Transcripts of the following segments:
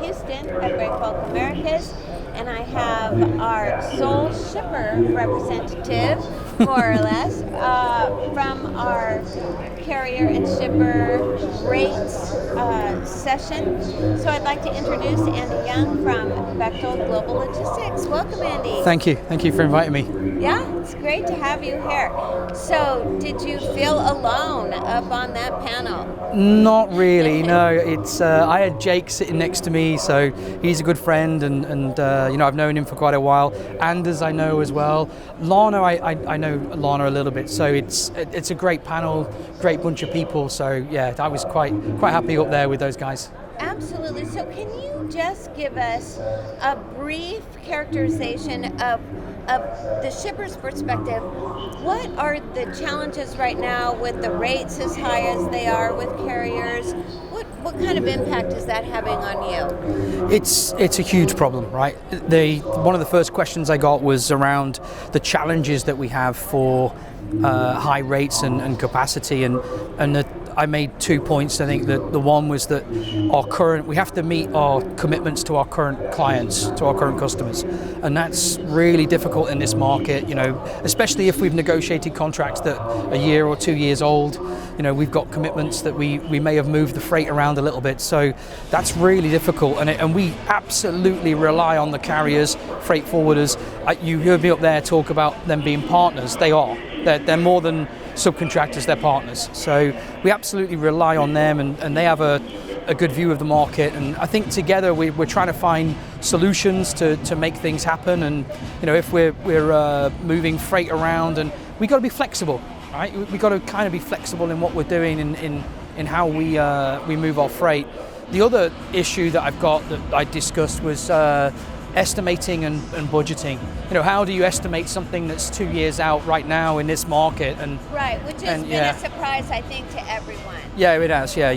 Houston at Breakbulk Americas, and I have our sole shipper representative, more or less, from our carrier and shipper rates session. So I'd like to introduce Andy Young from Bechtel Global Logistics. Welcome, Andy. Thank you for inviting me. Yeah, it's great to have you here. So, did you feel alone up on that panel? Not really, no. It's I had Jake sitting next to me, so he's a good friend, and I've known him for quite a while. Anders I know as well. Lana, I know Lana a little bit, so it's a great panel, great bunch of people. So yeah, I was quite happy up there with those guys. Absolutely. So can you just give us a brief characterization of the shipper's perspective? What are the challenges right now with the rates as high as they are with carriers? What kind of impact is that having on you? It's a huge problem, right? One of the first questions I got was around the challenges that we have for high rates and capacity, and I made 2 points. I think that the one was that we have to meet our commitments to our current clients, to our current customers, and that's really difficult in this market. Especially if we've negotiated contracts that are a year or 2 years old. We've got commitments that we may have moved the freight around a little bit, so that's really difficult. And we absolutely rely on the carriers, freight forwarders. You heard me up there talk about them being partners. They are. They're more than subcontractors, they're partners. So we absolutely rely on them, and they have a good view of the market. And I think together we're trying to find solutions to make things happen. And if we're moving freight around, and we got to be flexible, right? We got to kind of be flexible in what we're doing in how we move our freight. The other issue that I've got that I discussed was estimating and budgeting. How do you estimate something that's 2 years out right now in this market? Right, which has been a surprise, I think, to everyone. Yeah, it has. Yeah,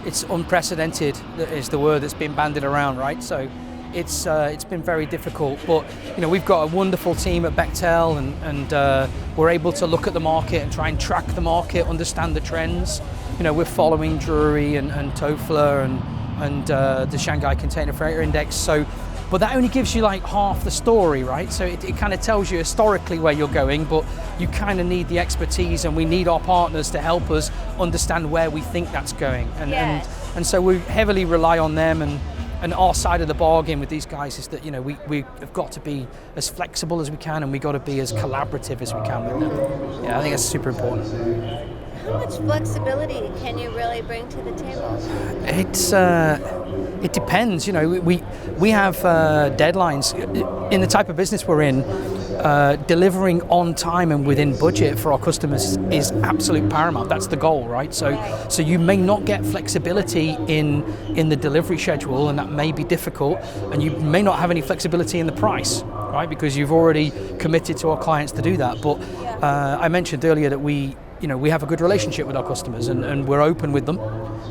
it's unprecedented is the word that's been bandied around, right? So it's been very difficult. But we've got a wonderful team at Bechtel, and we're able to look at the market and try and track the market, understand the trends. We're following Drury and TOFLA and the Shanghai Container Freighter Index. But that only gives you like half the story, right? So it kind of tells you historically where you're going, but you kind of need the expertise, and we need our partners to help us understand where we think that's going. And so we heavily rely on them, and our side of the bargain with these guys is that we have got to be as flexible as we can, and we got to be as collaborative as we can with them. Yeah, I think that's super important. How much flexibility can you really bring to the table? It depends. We have deadlines in the type of business we're in. Delivering on time and within budget for our customers is absolute paramount. That's the goal, right? So you may not get flexibility in the delivery schedule, and that may be difficult. And you may not have any flexibility in the price, right? Because you've already committed to our clients to do that. But I mentioned earlier that we have a good relationship with our customers, and we're open with them,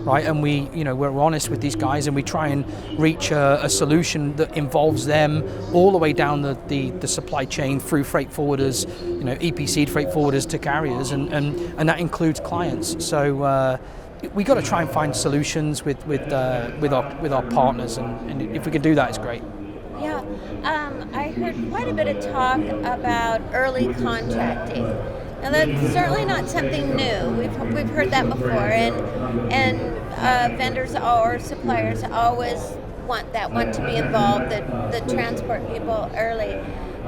right? And we're honest with these guys, and we try and reach a solution that involves them all the way down the supply chain through freight forwarders, EPC freight forwarders to carriers, and that includes clients. So we got to try and find solutions with our partners, and if we can do that, it's great. Yeah, I heard quite a bit of talk about early contracting. Now that's certainly not something new. We've heard that before, and vendors or suppliers always want to be involved, the transport people early.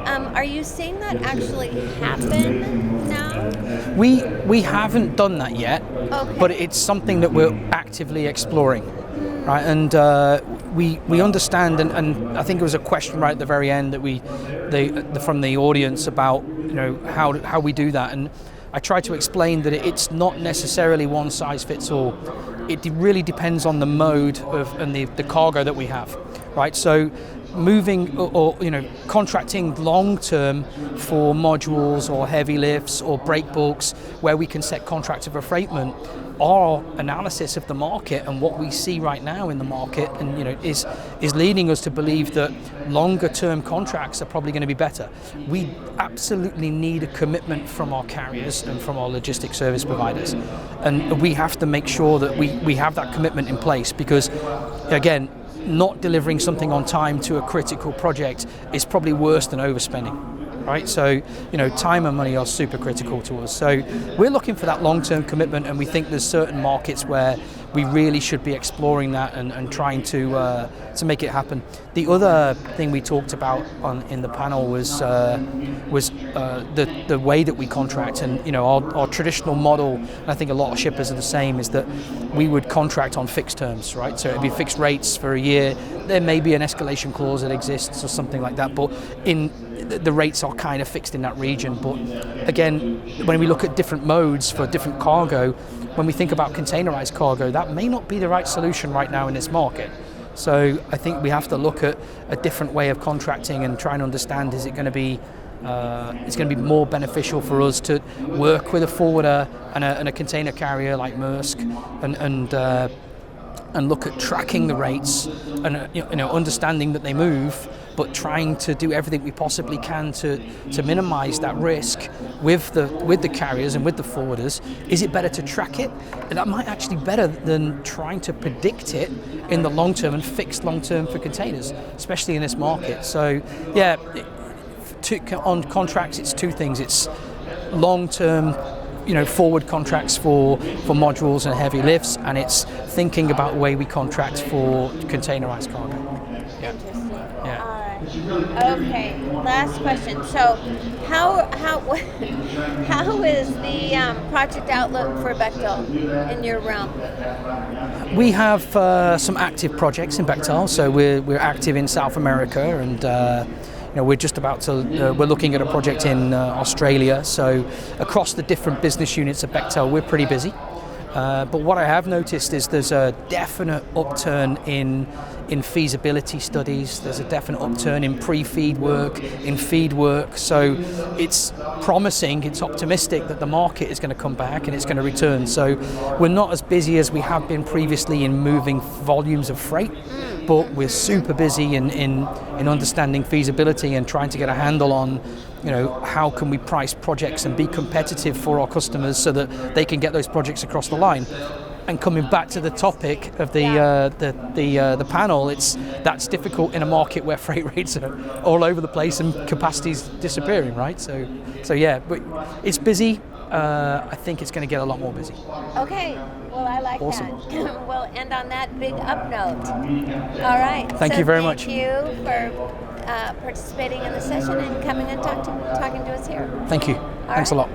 Are you seeing that actually happen now? We haven't done that yet, okay. But it's something that we're actively exploring, right? And we understand, and I think it was a question right at the very end that from the audience about how we do that, and I tried to explain that it's not necessarily one size fits all. It really depends on the mode and the cargo that we have. right? So moving or contracting long term for modules or heavy lifts or break bulks where we can set contract of affreightment, our analysis of the market and what we see right now in the market and is leading us to believe that longer term contracts are probably going to be better. We absolutely need a commitment from our carriers and from our logistics service providers, and we have to make sure that we have that commitment in place, because again, not delivering something on time to a critical project is probably worse than overspending, right? So, time and money are super critical to us. So we're looking for that long-term commitment, and we think there's certain markets where we really should be exploring that and trying to make it happen. The other thing we talked about in the panel was the way that we contract, and our traditional model, and I think a lot of shippers are the same, is that we would contract on fixed terms, right? So it'd be fixed rates for a year. There may be an escalation clause that exists or something like that, but the rates are kind of fixed in that region. But again, when we look at different modes for different cargo, when we think about containerized cargo, that may not be the right solution right now in this market. So I think we have to look at a different way of contracting and try and understand, is it going to be it's going to be more beneficial for us to work with a forwarder and a container carrier like Maersk and look at tracking the rates and understanding that they move, but trying to do everything we possibly can to minimize that risk with the carriers and with the forwarders. Is it better to track it? And that might actually be better than trying to predict it in the long term and fixed long term for containers, especially in this market. So yeah, on contracts, it's two things. It's long term, forward contracts for modules and heavy lifts, and it's thinking about the way we contract for containerized cargo. Yeah. Yeah. All right. Okay. Last question. So, how is the project outlook for Bechtel in your realm? We have some active projects in Bechtel. So we're active in South America, and we're just about to. We're looking at a project in Australia. So across the different business units at Bechtel, we're pretty busy. But what I have noticed is there's a definite upturn in feasibility studies. There's a definite upturn in pre-feed work, in feed work. So it's promising, it's optimistic that the market is going to come back and it's going to return. So we're not as busy as we have been previously in moving volumes of freight, but we're super busy in understanding feasibility and trying to get a handle on how can we price projects and be competitive for our customers so that they can get those projects across the line. And coming back to the topic of the panel, that's difficult in a market where freight rates are all over the place and capacity's disappearing, right? So yeah, but it's busy. I think it's going to get a lot more busy. Okay, well, I like awesome. that. We'll end on that big up note. All right. Thank you very much. Thank you for participating in the session and coming and talking to us here. Thank you. Thanks a lot.